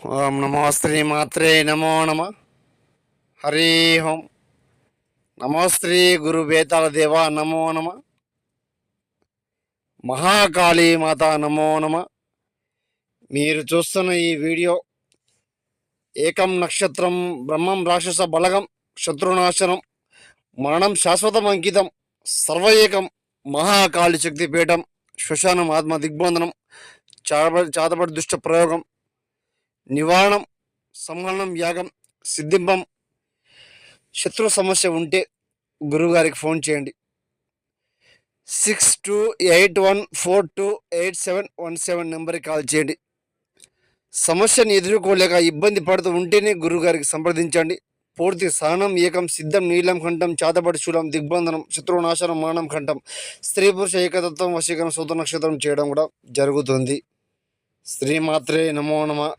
ఓం నమో శ్రీ మాత్రే నమో నమ. హరి ఓం. నమో శ్రీ గురు బేతాళ దేవ నమో నమ. మహాకాళీ మాత నమో నమ. మీరు చూస్తున్న ఈ వీడియో ఏకం నక్షత్రం బ్రహ్మం రాక్షస బలగం శత్రునాశనం మరణం శాశ్వతం అంకితం సర్వ ఏకం మహాకాళి శక్తిపీఠం శ్మశానం ఆత్మ దిగ్బంధనం చాతబడి దుష్ట ప్రయోగం నివారణం సంహరణం యాగం సిద్ధింపం. శత్రు సమస్య ఉంటే గురువుగారికి ఫోన్ చేయండి. 6281428717 నెంబర్కి కాల్ చేయండి. సమస్యను ఎదుర్కోలేక ఇబ్బంది పడుతూ ఉంటేనే గురువుగారికి సంప్రదించండి. పూర్తి సహనం ఏకం సిద్ధం నీలం కంఠం చాతపడి శూలం దిగ్బంధనం శత్రునాశనం మానం కంఠం స్త్రీ పురుష ఏకతత్వం వశీకరణ సూత నక్షత్రం చేయడం కూడా జరుగుతుంది. శ్రీమాత్రే నమో నమ.